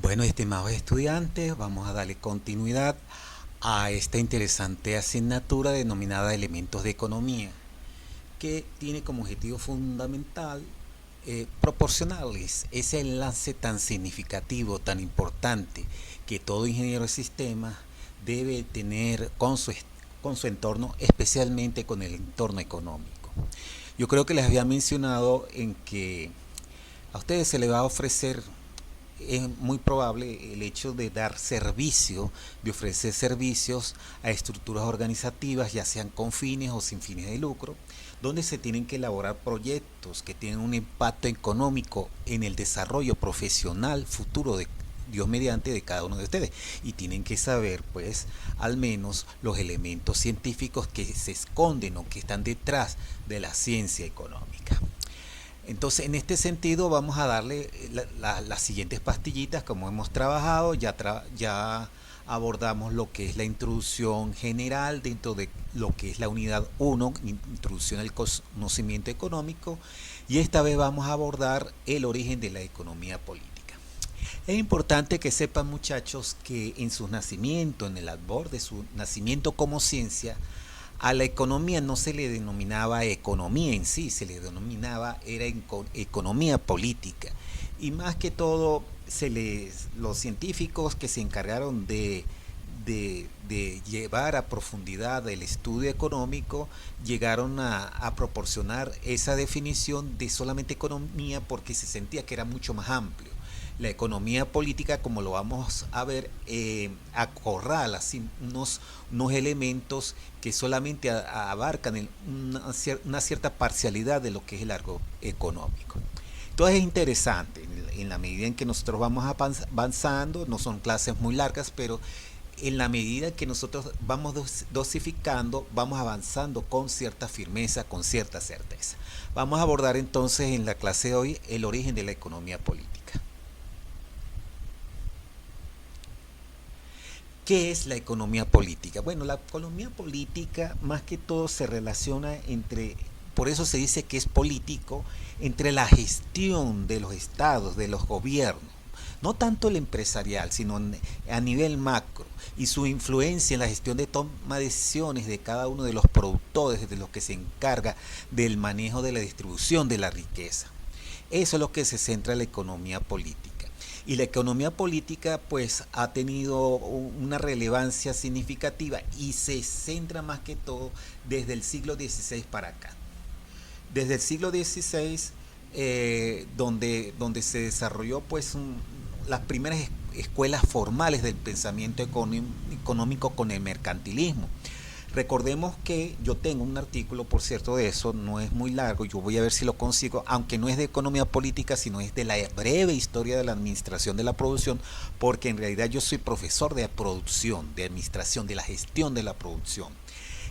Bueno, estimados estudiantes, vamos a darle continuidad a esta interesante asignatura denominada Elementos de Economía, que tiene como objetivo fundamental proporcionarles ese enlace tan significativo, tan importante, que todo ingeniero de sistemas debe tener con su entorno, especialmente con el entorno económico. Yo creo que les había mencionado en que a ustedes se les va a ofrecer, es muy probable el hecho de dar servicio, de ofrecer servicios a estructuras organizativas, ya sean con fines o sin fines de lucro, donde se tienen que elaborar proyectos que tienen un impacto económico en el desarrollo profesional futuro de Dios mediante de cada uno de ustedes, y tienen que saber pues al menos los elementos científicos que se esconden o que están detrás de la ciencia económica. Entonces, en este sentido, vamos a darle las siguientes pastillitas, como hemos trabajado, ya abordamos lo que es la introducción general dentro de lo que es la unidad 1, introducción al conocimiento económico, y esta vez vamos a abordar el origen de la economía política. Es importante que sepan, muchachos, que en su nacimiento, en el albor de su nacimiento como ciencia, a la economía no se le denominaba economía en sí, se le denominaba era economía política. Y más que todo, los científicos que se encargaron de llevar a profundidad el estudio económico llegaron a proporcionar esa definición de solamente economía porque se sentía que era mucho más amplio. La economía política, como lo vamos a ver, acorrala unos elementos que solamente abarcan una cierta parcialidad de lo que es el arco económico. Entonces es interesante, en la medida en que nosotros vamos avanzando, no son clases muy largas, pero en la medida que nosotros vamos dosificando, vamos avanzando con cierta firmeza, con cierta certeza. Vamos a abordar entonces en la clase de hoy el origen de la economía política. ¿Qué es la economía política? Bueno, la economía política más que todo se relaciona por eso se dice que es político, entre la gestión de los estados, de los gobiernos, no tanto el empresarial, sino a nivel macro, y su influencia en la gestión de toma de decisiones de cada uno de los productores, de los que se encarga del manejo de la distribución de la riqueza. Eso es lo que se centra en la economía política. Y la economía política pues ha tenido una relevancia significativa y se centra más que todo desde el siglo XVI para acá. Desde el siglo XVI, donde se desarrolló pues las primeras escuelas formales del pensamiento económico con el mercantilismo. Recordemos que yo tengo un artículo, por cierto, de eso, no es muy largo, yo voy a ver si lo consigo, aunque no es de economía política, sino es de la breve historia de la administración de la producción, porque en realidad yo soy profesor de producción, de administración, de la gestión de la producción.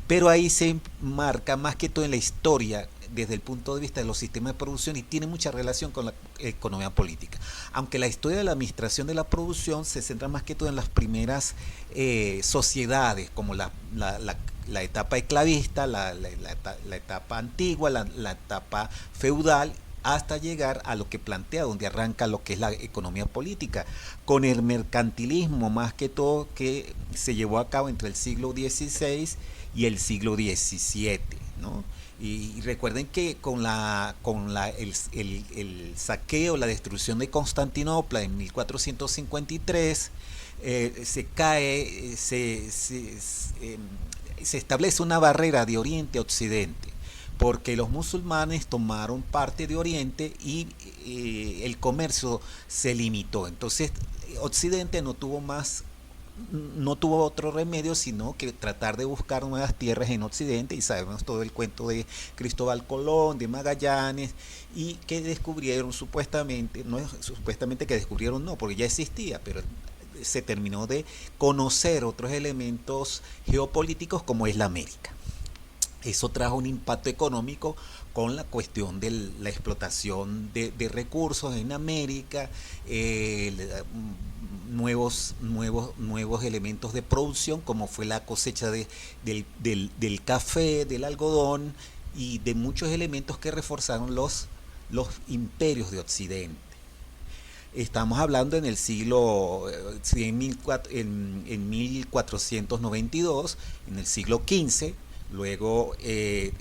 Pero ahí se marca más que todo en la historia desde el punto de vista de los sistemas de producción y tiene mucha relación con la economía política. Aunque la historia de la administración de la producción se centra más que todo en las primeras sociedades, como la etapa esclavista, la etapa antigua, la etapa feudal, hasta llegar a lo que plantea, donde arranca lo que es la economía política, con el mercantilismo más que todo que se llevó a cabo entre el siglo XVI y el siglo XVII, ¿no? Y recuerden que el saqueo, la destrucción de Constantinopla en 1453, se establece una barrera de Oriente a Occidente, porque los musulmanes tomaron parte de Oriente y el comercio se limitó. Entonces Occidente no tuvo otro remedio sino que tratar de buscar nuevas tierras en Occidente, y sabemos todo el cuento de Cristóbal Colón, de Magallanes, y que descubrieron supuestamente, no supuestamente que descubrieron, no, porque ya existía, pero se terminó de conocer otros elementos geopolíticos como es la América. Eso trajo un impacto económico con la cuestión de la explotación de recursos en América, nuevos elementos de producción, como fue la cosecha del café, del algodón y de muchos elementos que reforzaron los imperios de Occidente. Estamos hablando en el siglo, sí, en 1492, en el siglo XV. Luego que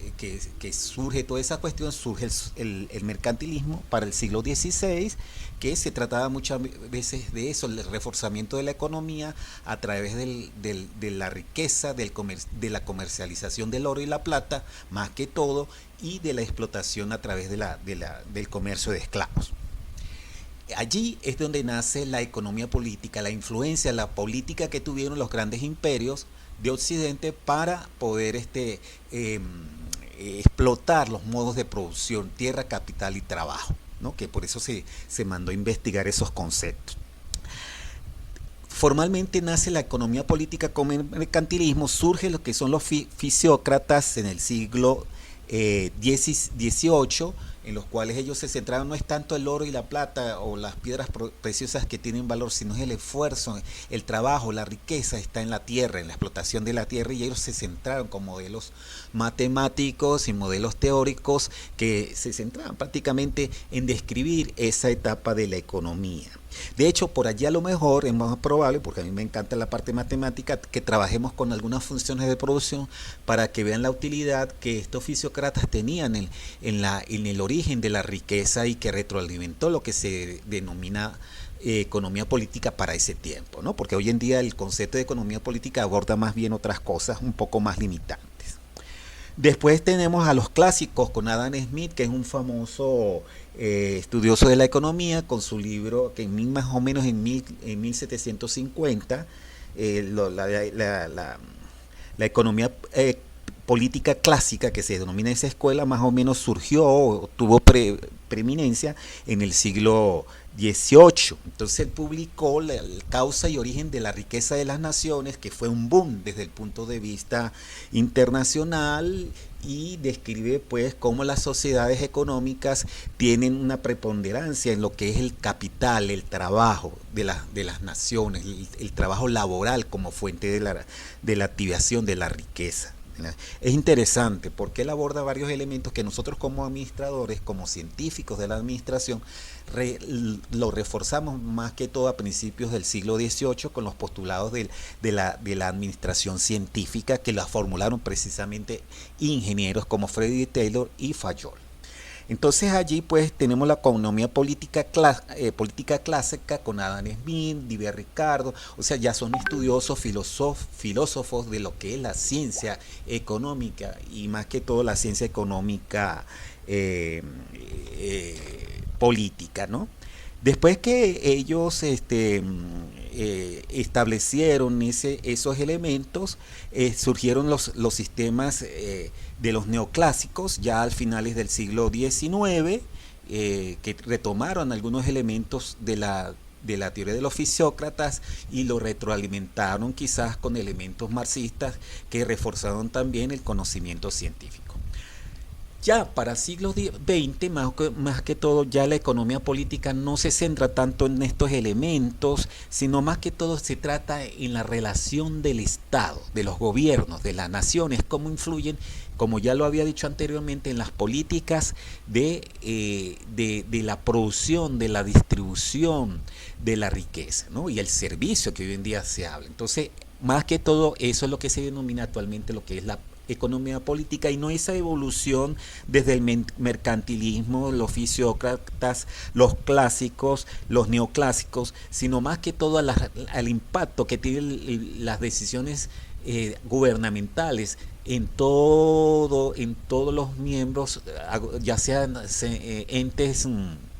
surge toda esa cuestión, surge el mercantilismo para el siglo XVI, que se trataba muchas veces de eso, el reforzamiento de la economía a través de la riqueza, de la comercialización del oro y la plata, más que todo, y de la explotación a través del comercio de esclavos. Allí es donde nace la economía política, la influencia, la política que tuvieron los grandes imperios de Occidente para poder explotar los modos de producción, tierra, capital y trabajo, ¿no? Que por eso se mandó a investigar esos conceptos. Formalmente nace la economía política como el mercantilismo, surge lo que son los fisiócratas en el siglo XVIII, en los cuales ellos se centraban, no es tanto el oro y la plata o las piedras preciosas que tienen valor, sino es el esfuerzo, el trabajo, la riqueza está en la tierra, en la explotación de la tierra, y ellos se centraron con modelos matemáticos y modelos teóricos que se centraban prácticamente en describir esa etapa de la economía. De hecho, por allí a lo mejor es más probable, porque a mí me encanta la parte matemática, que trabajemos con algunas funciones de producción para que vean la utilidad que estos fisiócratas tenían en el origen de la riqueza y que retroalimentó lo que se denomina economía política para ese tiempo, ¿no? Porque hoy en día el concepto de economía política aborda más bien otras cosas un poco más limitantes. Después tenemos a los clásicos con Adam Smith, que es un famoso estudioso de la economía, con su libro que más o menos en 1750, la economía política clásica, que se denomina esa escuela, más o menos surgió o tuvo preeminencia en el siglo XVIII. Entonces él publicó la causa y origen de la riqueza de las naciones, que fue un boom desde el punto de vista internacional, y describe pues cómo las sociedades económicas tienen una preponderancia en lo que es el capital, el trabajo de las naciones, el trabajo laboral como fuente de la activación de la riqueza. Es interesante porque él aborda varios elementos que nosotros como administradores, como científicos de la administración, lo reforzamos más que todo a principios del siglo XVIII con los postulados de la administración científica, que la formularon precisamente ingenieros como Frederick Taylor y Fayol. Entonces allí pues tenemos la economía política clásica con Adam Smith, Didier Ricardo, o sea, ya son estudiosos, filósofos de lo que es la ciencia económica, y más que todo la ciencia económica política, ¿no? Después que ellos establecieron esos elementos, surgieron los sistemas de los neoclásicos, ya al finales del siglo XIX, que retomaron algunos elementos de la teoría de los fisiócratas y lo retroalimentaron quizás con elementos marxistas que reforzaron también el conocimiento científico. Ya para el siglo XX, más que todo, ya la economía política no se centra tanto en estos elementos, sino más que todo se trata en la relación del Estado, de los gobiernos, de las naciones, cómo influyen, como ya lo había dicho anteriormente, en las políticas de la producción, de la distribución de la riqueza, ¿no? Y el servicio que hoy en día se habla. Entonces, más que todo, eso es lo que se denomina actualmente lo que es la economía política, y no esa evolución desde el mercantilismo, los fisiócratas, los clásicos, los neoclásicos, sino más que todo al impacto que tienen las decisiones gubernamentales en todos los miembros, ya sean entes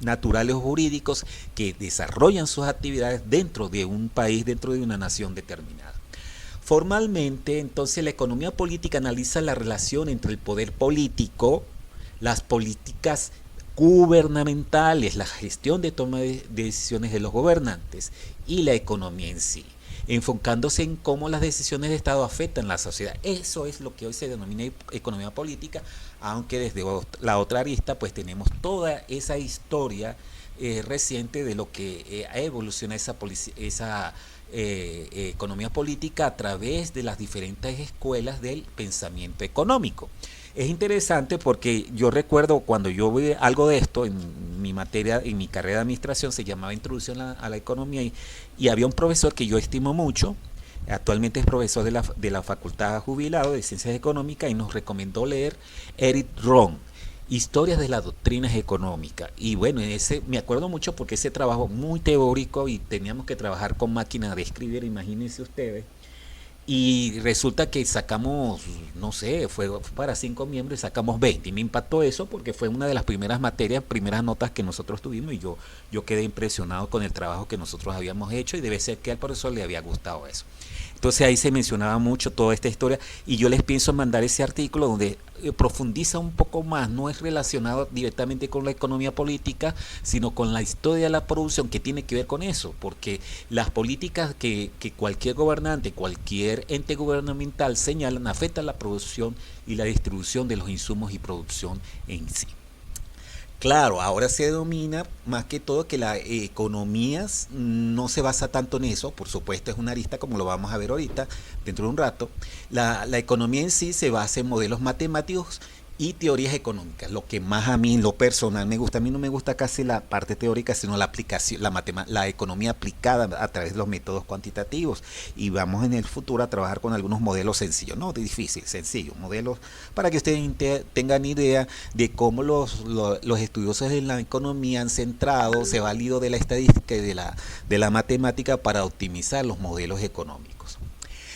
naturales o jurídicos, que desarrollan sus actividades dentro de un país, dentro de una nación determinada. Formalmente, entonces, la economía política analiza la relación entre el poder político, las políticas gubernamentales, la gestión de toma de decisiones de los gobernantes y la economía en sí, enfocándose en cómo las decisiones de Estado afectan la sociedad. Eso es lo que hoy se denomina economía política, aunque desde la otra arista pues tenemos toda esa historia reciente de lo que ha evolucionado esa economía política a través de las diferentes escuelas del pensamiento económico. Es interesante porque yo recuerdo cuando yo vi algo de esto en mi materia, en mi carrera de administración, se llamaba Introducción a la Economía y había un profesor que yo estimo mucho, actualmente es profesor de la Facultad Jubilado de Ciencias Económicas y nos recomendó leer Eric Ron, Historias de las Doctrinas Económicas. Y bueno, ese me acuerdo mucho porque ese trabajo muy teórico y teníamos que trabajar con máquinas de escribir, imagínense ustedes. Y resulta que sacamos, no sé, fue para 5 miembros y sacamos 20. Y me impactó eso porque fue una de las primeras materias, primeras notas que nosotros tuvimos y yo quedé impresionado con el trabajo que nosotros habíamos hecho y debe ser que al profesor le había gustado eso. Entonces ahí se mencionaba mucho toda esta historia y yo les pienso mandar ese artículo donde profundiza un poco más, no es relacionado directamente con la economía política, sino con la historia de la producción que tiene que ver con eso, porque las políticas que cualquier gobernante, cualquier ente gubernamental señalan afectan la producción y la distribución de los insumos y producción en sí. Claro, ahora se domina más que todo que la economía no se basa tanto en eso, por supuesto es una arista como lo vamos a ver ahorita, dentro de un rato. La economía en sí se basa en modelos matemáticos y teorías económicas, lo que más a mí en lo personal me gusta. A mí no me gusta casi la parte teórica, sino la aplicación, la economía aplicada a través de los métodos cuantitativos. Y vamos en el futuro a trabajar con algunos modelos sencillos, no difícil, sencillos, modelos para que ustedes tengan idea de cómo los estudiosos de la economía han centrado, se valido de la estadística y de la matemática para optimizar los modelos económicos.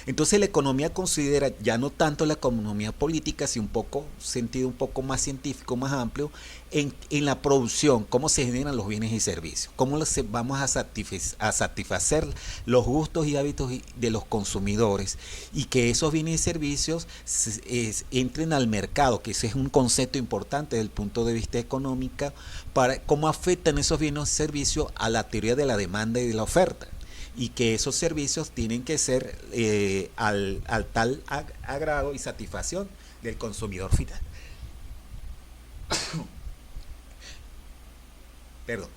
Entonces la economía considera ya no tanto la economía política, sino un poco sentido un poco más científico, más amplio, en la producción, cómo se generan los bienes y servicios, cómo vamos a satisfacer los gustos y hábitos de los consumidores y que esos bienes y servicios entren al mercado, que ese es un concepto importante desde el punto de vista económico, para cómo afectan esos bienes y servicios a la teoría de la demanda y de la oferta y que esos servicios tienen que ser al tal agrado y satisfacción del consumidor final. Perdón.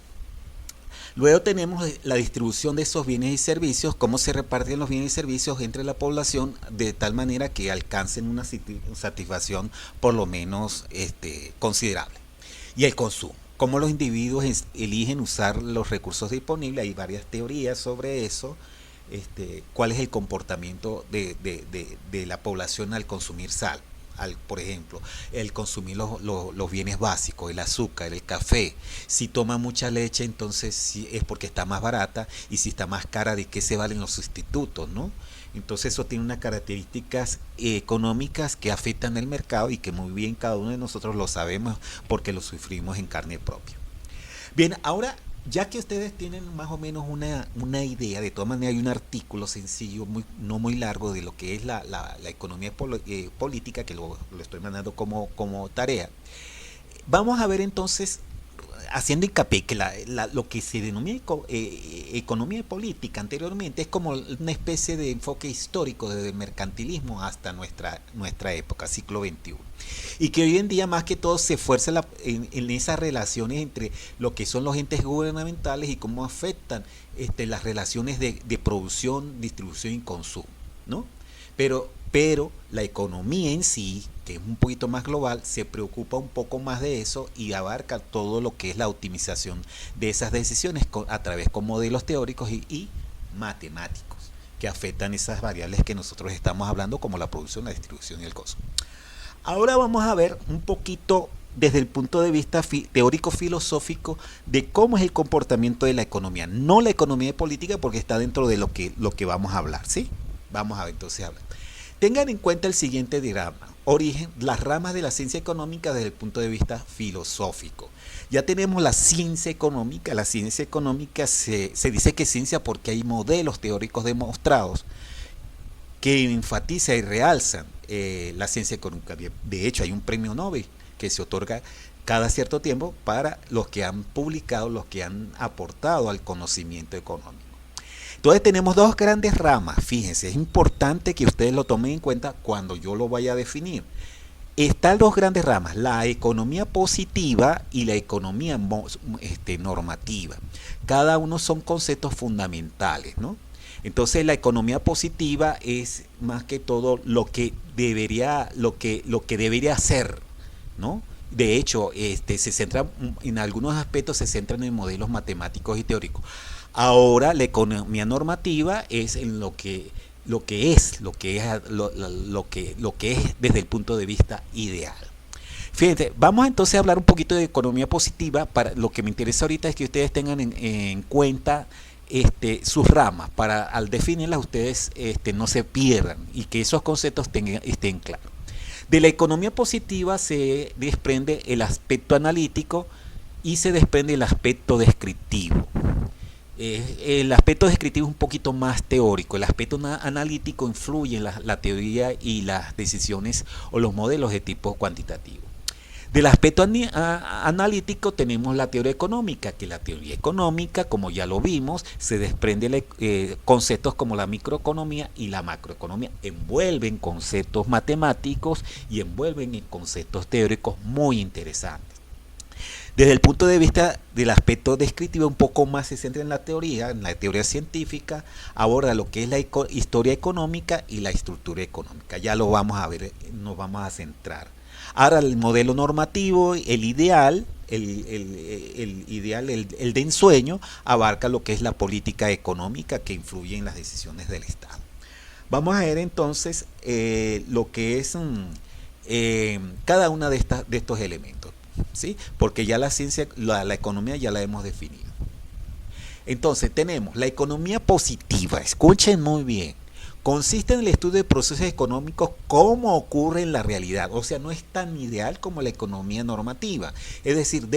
Luego tenemos la distribución de esos bienes y servicios, cómo se reparten los bienes y servicios entre la población de tal manera que alcancen una satisfacción por lo menos considerable. Y el consumo, cómo los individuos eligen usar los recursos disponibles. Hay varias teorías sobre eso. Cuál es el comportamiento de la población al consumir sal. Por ejemplo, el consumir los bienes básicos, el azúcar, el café. Si toma mucha leche, entonces sí es porque está más barata, y si está más cara, ¿de qué se valen los sustitutos, no? Entonces eso tiene unas características económicas que afectan el mercado y que muy bien cada uno de nosotros lo sabemos porque lo sufrimos en carne propia. Bien, ahora ya que ustedes tienen más o menos una idea, de todas maneras hay un artículo sencillo, no muy largo, de lo que es la economía política, que lo estoy mandando como tarea. Vamos a ver entonces, haciendo hincapié que lo que se denomina economía política anteriormente es como una especie de enfoque histórico desde el mercantilismo hasta nuestra época, siglo XXI. Y que hoy en día más que todo se esfuerza en esas relaciones entre lo que son los entes gubernamentales y cómo afectan las relaciones de producción, distribución y consumo, ¿no? Pero la economía en sí, que es un poquito más global, se preocupa un poco más de eso y abarca todo lo que es la optimización de esas decisiones a través con modelos teóricos y matemáticos que afectan esas variables que nosotros estamos hablando, como la producción, la distribución y el consumo. Ahora vamos a ver un poquito desde el punto de vista teórico-filosófico de cómo es el comportamiento de la economía, no la economía política, porque está dentro de lo que vamos a hablar, ¿sí? Vamos a ver, entonces hablar. Tengan en cuenta el siguiente diagrama: origen, las ramas de la ciencia económica desde el punto de vista filosófico. Ya tenemos la ciencia económica. La ciencia económica se dice que es ciencia porque hay modelos teóricos demostrados que enfatizan y realzan la ciencia económica. De hecho, hay un premio Nobel que se otorga cada cierto tiempo para los que han publicado, los que han aportado al conocimiento económico. Entonces tenemos dos grandes ramas. Fíjense, es importante que ustedes lo tomen en cuenta cuando yo lo vaya a definir. Están dos grandes ramas: la economía positiva y la economía normativa. Cada uno son conceptos fundamentales, ¿no? Entonces la economía positiva es más que todo lo que debería ser, ¿no? De hecho, se centra en algunos aspectos, se centran en modelos matemáticos y teóricos. Ahora la economía normativa es en lo que es desde el punto de vista ideal. Fíjense, vamos entonces a hablar un poquito de economía positiva. Para lo que me interesa ahorita es que ustedes tengan en cuenta sus ramas, para al definirlas ustedes no se pierdan y que esos conceptos estén claros. De la economía positiva se desprende el aspecto analítico y se desprende el aspecto descriptivo. El aspecto descriptivo es un poquito más teórico. El aspecto analítico influye en la teoría y las decisiones o los modelos de tipo cuantitativo. Del aspecto analítico tenemos la teoría económica, que la teoría económica, como ya lo vimos, se desprende conceptos como la microeconomía y la macroeconomía. Envuelven conceptos matemáticos y envuelven conceptos teóricos muy interesantes. Desde el punto de vista del aspecto descriptivo, un poco más se centra en la teoría científica, aborda lo que es la historia económica y la estructura económica. Ya lo vamos a ver, nos vamos a centrar. Ahora el modelo normativo, el ideal, el de ensueño, abarca lo que es la política económica que influye en las decisiones del Estado. Vamos a ver entonces lo que es cada una de estos elementos, ¿sí? Porque ya la ciencia, la economía ya la hemos definido. Entonces tenemos la economía positiva, escuchen muy bien. Consiste en el estudio de procesos económicos como ocurre en la realidad. O sea, no es tan ideal como la economía normativa. Es decir,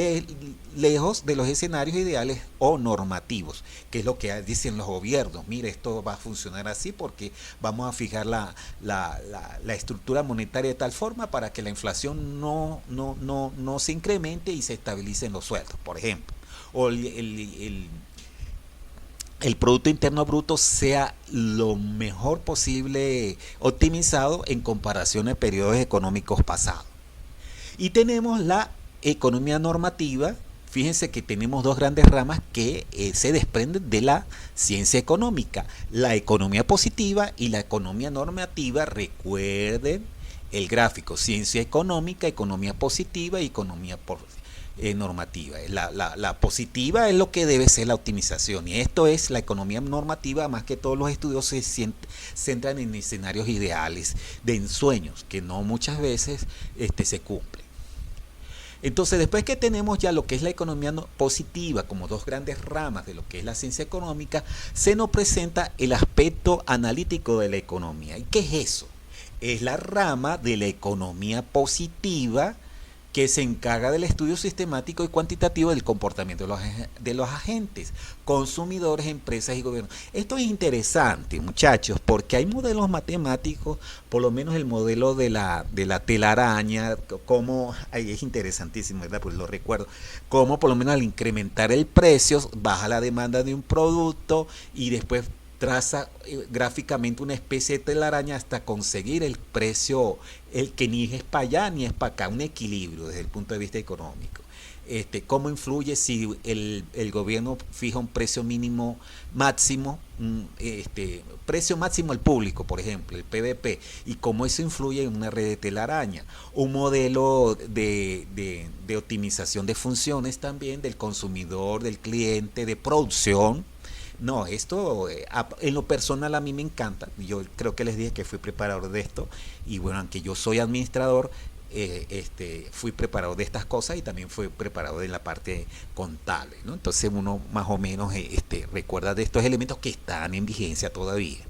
lejos de los escenarios ideales o normativos, que es lo que dicen los gobiernos. Mire, esto va a funcionar así porque vamos a fijar la estructura monetaria de tal forma para que la inflación no se incremente y se estabilicen los sueldos, por ejemplo. O el Producto Interno Bruto sea lo mejor posible optimizado en comparación a periodos económicos pasados. Y tenemos la economía normativa. Fíjense que tenemos dos grandes ramas que se desprenden de la ciencia económica: la economía positiva y la economía normativa. Recuerden el gráfico: ciencia económica, economía positiva y economía normativa. La positiva es lo que debe ser la optimización, y esto es la economía normativa. Más que todos los estudios se centran en escenarios ideales de ensueños que no muchas veces se cumplen. Entonces, después que tenemos ya lo que es la economía positiva como dos grandes ramas de lo que es la ciencia económica, se nos presenta el aspecto analítico de la economía. ¿Y qué es eso? Es la rama de la economía positiva que se encarga del estudio sistemático y cuantitativo del comportamiento de los agentes, consumidores, empresas y gobiernos. Esto es interesante, muchachos, porque hay modelos matemáticos, por lo menos el modelo de la telaraña, como es interesantísimo, ¿verdad? Pues lo recuerdo, como por lo menos al incrementar el precio, baja la demanda de un producto y después traza gráficamente una especie de telaraña hasta conseguir el precio, el que ni es para allá ni es para acá, un equilibrio desde el punto de vista económico. ¿Cómo influye si el gobierno fija un precio mínimo máximo, precio máximo al público, por ejemplo, el PVP, y cómo eso influye en una red de telaraña? Un modelo de optimización de funciones también del consumidor, del cliente, de producción. No, esto en lo personal a mí me encanta. Yo creo que les dije que fui preparador de esto, y bueno, aunque yo soy administrador, fui preparador de estas cosas y también fui preparador de la parte contable, ¿no? Entonces uno más o menos recuerda de estos elementos que están en vigencia todavía.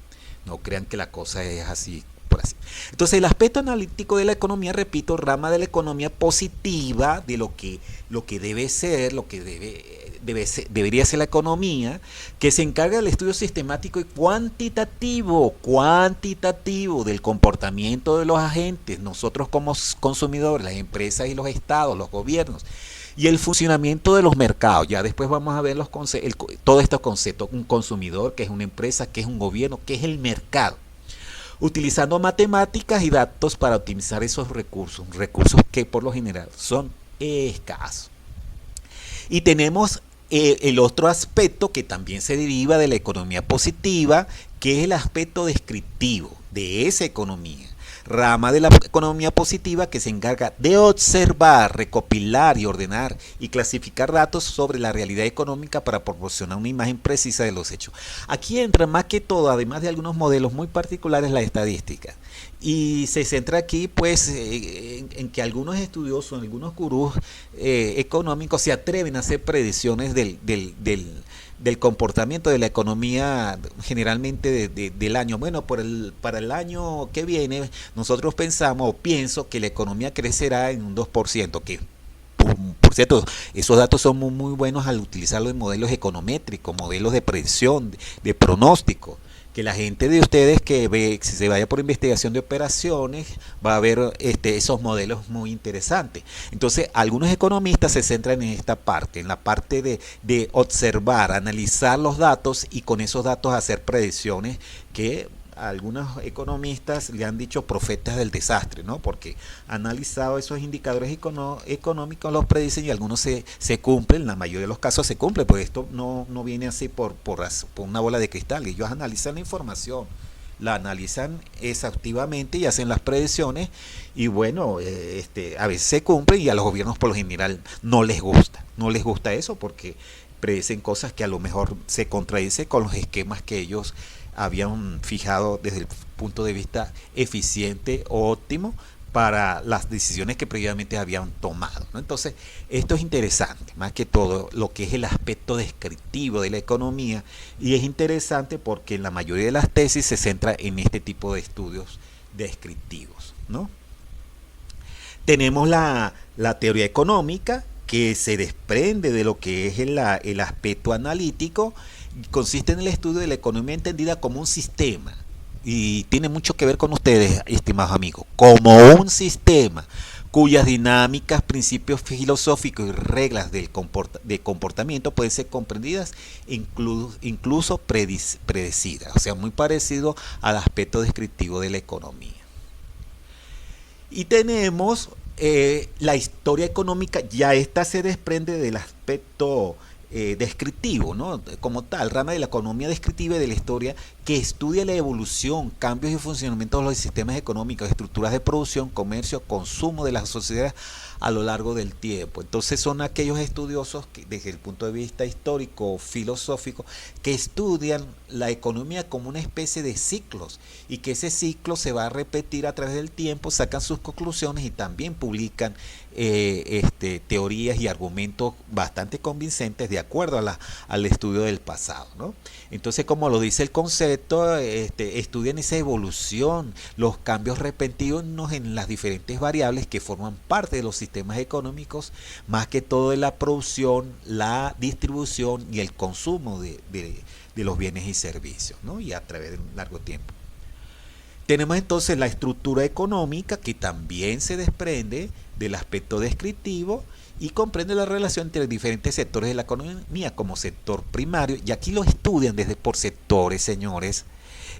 No crean que la cosa es así por así. Entonces el aspecto analítico de la economía, repito, rama de la economía positiva, de lo que debe ser, lo que debería ser la economía, que se encarga del estudio sistemático y cuantitativo del comportamiento de los agentes, nosotros como consumidores, las empresas y los estados, los gobiernos, y el funcionamiento de los mercados. Ya después vamos a ver todos estos conceptos: un consumidor, que es una empresa, que es un gobierno, que es el mercado, utilizando matemáticas y datos para optimizar esos recursos que por lo general son escasos. Y tenemos El otro aspecto que también se deriva de la economía positiva, que es el aspecto descriptivo de esa economía, rama de la economía positiva que se encarga de observar, recopilar y ordenar y clasificar datos sobre la realidad económica para proporcionar una imagen precisa de los hechos. Aquí entra más que todo, además de algunos modelos muy particulares, la estadística. Y se centra aquí pues en que algunos estudiosos, algunos gurús económicos se atreven a hacer predicciones del comportamiento de la economía generalmente del año. Bueno, para el año que viene nosotros pensamos o pienso que la economía crecerá en un 2%, que por cierto, esos datos son muy buenos al utilizarlos en modelos econométricos, modelos de predicción, de pronóstico. Que la gente de ustedes que ve, si se vaya por investigación de operaciones, va a ver esos modelos muy interesantes. Entonces, algunos economistas se centran en esta parte, en la parte de observar, analizar los datos y con esos datos hacer predicciones que algunos economistas le han dicho profetas del desastre, ¿no? Porque han analizado esos indicadores económicos, los predicen y algunos se cumplen, en la mayoría de los casos se cumple, porque esto no viene así por una bola de cristal. Ellos analizan la información, la analizan exhaustivamente y hacen las predicciones y bueno, a veces se cumplen y a los gobiernos por lo general no les gusta eso porque predicen cosas que a lo mejor se contradicen con los esquemas que ellos habían fijado desde el punto de vista eficiente o óptimo para las decisiones que previamente habían tomado, ¿no? Entonces, esto es interesante, más que todo lo que es el aspecto descriptivo de la economía, y es interesante porque en la mayoría de las tesis se centra en este tipo de estudios descriptivos, ¿no? Tenemos la teoría económica, que se desprende de lo que es el aspecto analítico, consiste en el estudio de la economía entendida como un sistema, y tiene mucho que ver con ustedes, estimados amigos, como un sistema cuyas dinámicas, principios filosóficos y reglas de comportamiento pueden ser comprendidas, incluso predecidas, o sea, muy parecido al aspecto descriptivo de la economía. Y tenemos la historia económica, ya esta se desprende del aspecto descriptivo, ¿no? Como tal, rama de la economía descriptiva y de la historia que estudia la evolución, cambios y funcionamiento de los sistemas económicos, estructuras de producción, comercio, consumo de las sociedades a lo largo del tiempo. Entonces son aquellos estudiosos que, desde el punto de vista histórico o filosófico, que estudian la economía como una especie de ciclos y que ese ciclo se va a repetir a través del tiempo, sacan sus conclusiones y también publican teorías y argumentos bastante convincentes de acuerdo al estudio del pasado, ¿no? Entonces, como lo dice el concepto, estudian esa evolución, los cambios repentinos en las diferentes variables que forman parte de los sistemas económicos, más que todo en la producción, la distribución y el consumo de los bienes y servicios, ¿no? Y a través de un largo tiempo. Tenemos entonces la estructura económica, que también se desprende del aspecto descriptivo y comprende la relación entre diferentes sectores de la economía, como sector primario, y aquí lo estudian desde por sectores, señores.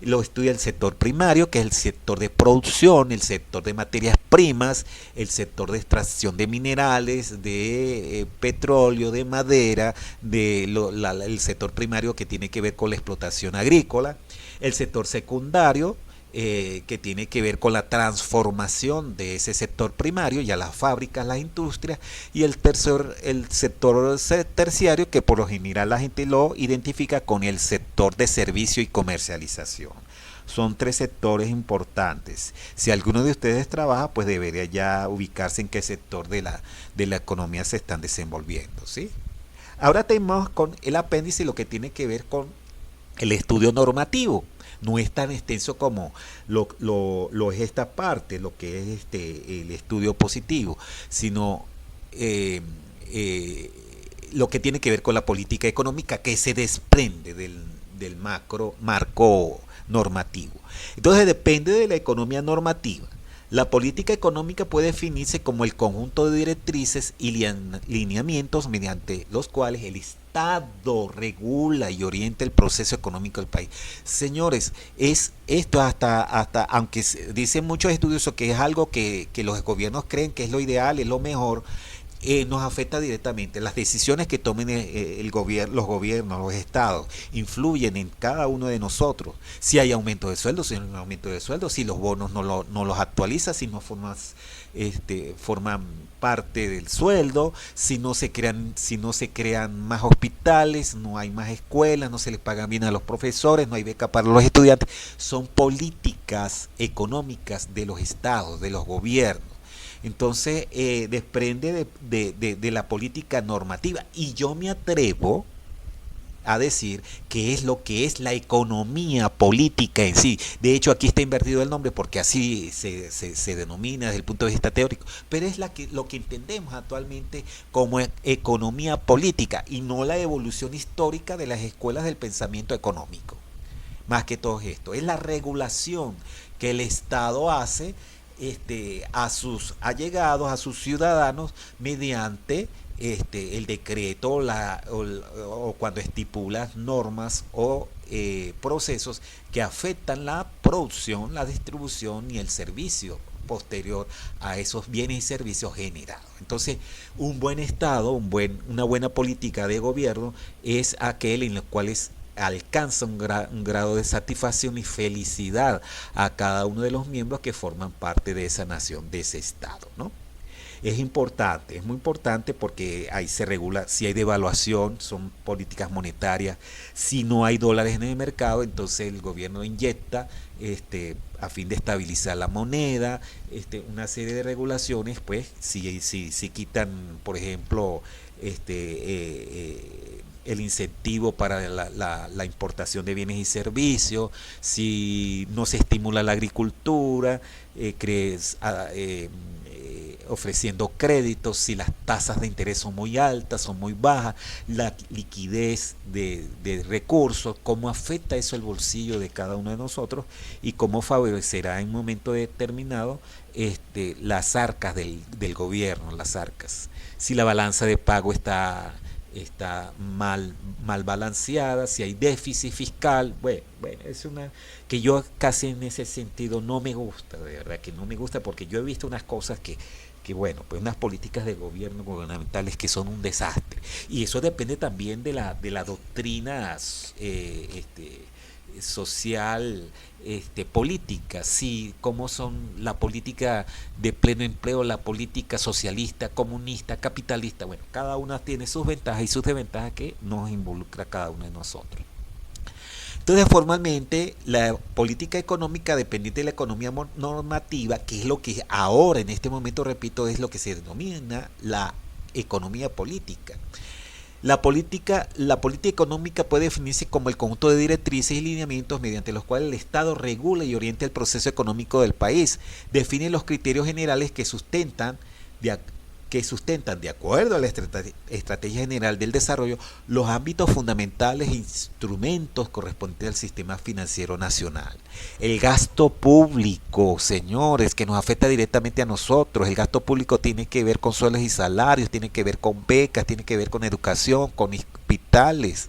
Lo estudia el sector primario, que es el sector de producción, el sector de materias primas, el sector de extracción de minerales, de petróleo, de madera, el sector primario que tiene que ver con la explotación agrícola, el sector secundario, que tiene que ver con la transformación de ese sector primario, ya las fábricas, las industrias, y el sector terciario, que por lo general la gente lo identifica con el sector de servicio y comercialización. Son tres sectores importantes. Si alguno de ustedes trabaja, pues debería ya ubicarse en qué sector de la economía se están desenvolviendo, ¿sí? Ahora tenemos con el apéndice lo que tiene que ver con el estudio normativo. No es tan extenso como lo es esta parte, lo que es el estudio positivo, sino lo que tiene que ver con la política económica, que se desprende del marco normativo. Entonces depende de la economía normativa. La política económica puede definirse como el conjunto de directrices y lineamientos mediante los cuales el Estado regula y orienta el proceso económico del país. Señores, es esto hasta aunque dicen muchos estudiosos que es algo que los gobiernos creen que es lo ideal, es lo mejor, nos afecta directamente. Las decisiones que tomen los gobiernos, los estados, influyen en cada uno de nosotros. Si hay aumento de sueldo, si no hay aumento de sueldo, si los bonos no los actualiza, si no forman parte del sueldo, si no se crean más hospitales, no hay más escuelas, no se les pagan bien a los profesores, no hay beca para los estudiantes. Son políticas económicas de los estados, de los gobiernos. Entonces desprende de la política normativa. Y yo me atrevo a decir que es lo que es la economía política en sí. De hecho, aquí está invertido el nombre porque así se denomina desde el punto de vista teórico, pero es lo que entendemos actualmente como economía política y no la evolución histórica de las escuelas del pensamiento económico. Más que todo esto, es la regulación que el Estado hace a sus allegados, a sus ciudadanos, mediante el decreto o cuando estipula normas o procesos que afectan la producción, la distribución y el servicio posterior a esos bienes y servicios generados. Entonces, un buen Estado, una buena política de gobierno es aquel en el cual alcanza un grado de satisfacción y felicidad a cada uno de los miembros que forman parte de esa nación, de ese Estado, ¿no? Es importante, es muy importante porque ahí se regula si hay devaluación, son políticas monetarias, si no hay dólares en el mercado, entonces el gobierno inyecta a fin de estabilizar la moneda, una serie de regulaciones, pues si quitan, por ejemplo, el incentivo para la importación de bienes y servicios, si no se estimula la agricultura, ofreciendo créditos, si las tasas de interés son muy altas, son muy bajas, la liquidez de recursos, cómo afecta eso el bolsillo de cada uno de nosotros y cómo favorecerá en un momento determinado las arcas del gobierno, las arcas. Si la balanza de pago está mal balanceada, si hay déficit fiscal, bueno, es una que yo casi en ese sentido no me gusta, de verdad que no me gusta porque yo he visto unas cosas que bueno, pues unas políticas de gobierno gubernamentales que son un desastre. Y eso depende también de la doctrina social, política, sí, cómo son la política de pleno empleo, la política socialista, comunista, capitalista. Bueno, cada una tiene sus ventajas y sus desventajas que nos involucra a cada uno de nosotros. Entonces, formalmente, la política económica depende de la economía normativa, que es lo que ahora, en este momento, repito, es lo que se denomina la economía política. La política económica puede definirse como el conjunto de directrices y lineamientos mediante los cuales el Estado regula y orienta el proceso económico del país, define los criterios generales que sustentan de acuerdo a la estrategia general del desarrollo los ámbitos fundamentales e instrumentos correspondientes al sistema financiero nacional. El gasto público, señores, que nos afecta directamente a nosotros. El gasto público tiene que ver con sueldos y salarios, tiene que ver con becas, tiene que ver con educación, con hospitales.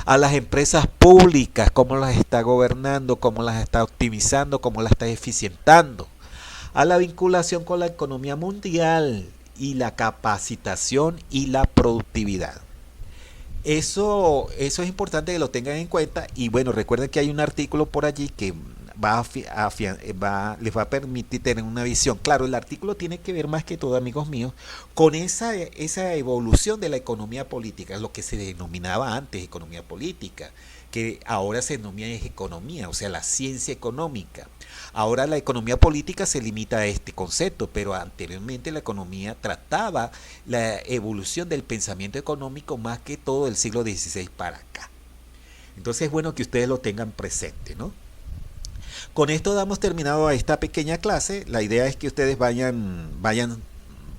A las empresas públicas, cómo las está gobernando, cómo las está optimizando, cómo las está eficientando. A la vinculación con la economía mundial y la capacitación y la productividad. Eso es importante que lo tengan en cuenta y bueno, recuerden que hay un artículo por allí que les va a permitir tener una visión. Claro, el artículo tiene que ver más que todo, amigos míos, con esa evolución de la economía política, lo que se denominaba antes economía política, que ahora se denomina economía, o sea, la ciencia económica. Ahora la economía política se limita a este concepto, pero anteriormente la economía trataba la evolución del pensamiento económico más que todo del siglo XVI para acá. Entonces es bueno que ustedes lo tengan presente, ¿no? Con esto damos terminado a esta pequeña clase. La idea es que ustedes vayan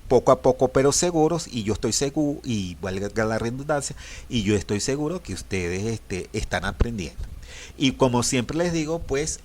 poco a poco pero seguros, y yo estoy seguro, y valga la redundancia, y yo estoy seguro que ustedes están aprendiendo. Y como siempre les digo, pues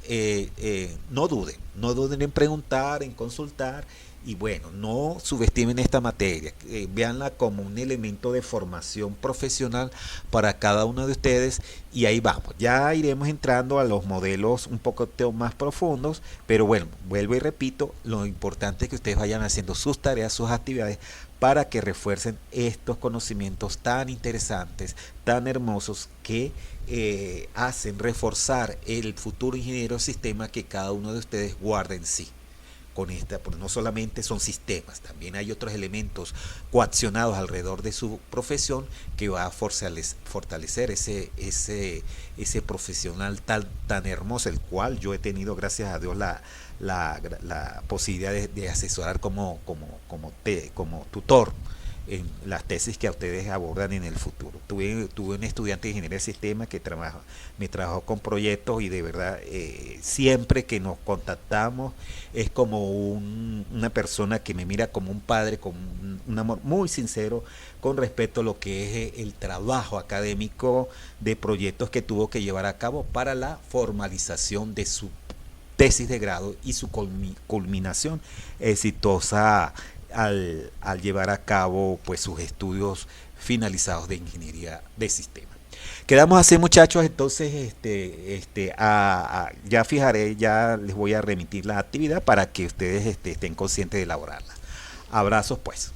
no duden en preguntar, en consultar, y bueno, no subestimen esta materia, véanla como un elemento de formación profesional para cada uno de ustedes, y ahí vamos, ya iremos entrando a los modelos un poco más profundos, pero bueno, vuelvo y repito, lo importante es que ustedes vayan haciendo sus tareas, sus actividades, para que refuercen estos conocimientos tan interesantes, tan hermosos que hacen reforzar el futuro ingeniero de sistema que cada uno de ustedes guarda en sí con esta, porque no solamente son sistemas, también hay otros elementos coaccionados alrededor de su profesión que va a fortalecer ese profesional tan hermoso, el cual yo he tenido, gracias a Dios, la posibilidad de asesorar como tutor en las tesis que a ustedes abordan en el futuro. Tuve un estudiante de ingeniería de sistema que me trabajó con proyectos y de verdad siempre que nos contactamos es como una persona que me mira como un padre, con un amor muy sincero con respecto a lo que es el trabajo académico de proyectos que tuvo que llevar a cabo para la formalización de su tesis de grado y su culminación exitosa al llevar a cabo pues sus estudios finalizados de ingeniería de sistemas. Quedamos así, muchachos. Entonces ya fijaré, ya les voy a remitir la actividad para que ustedes estén conscientes de elaborarla. Abrazos pues.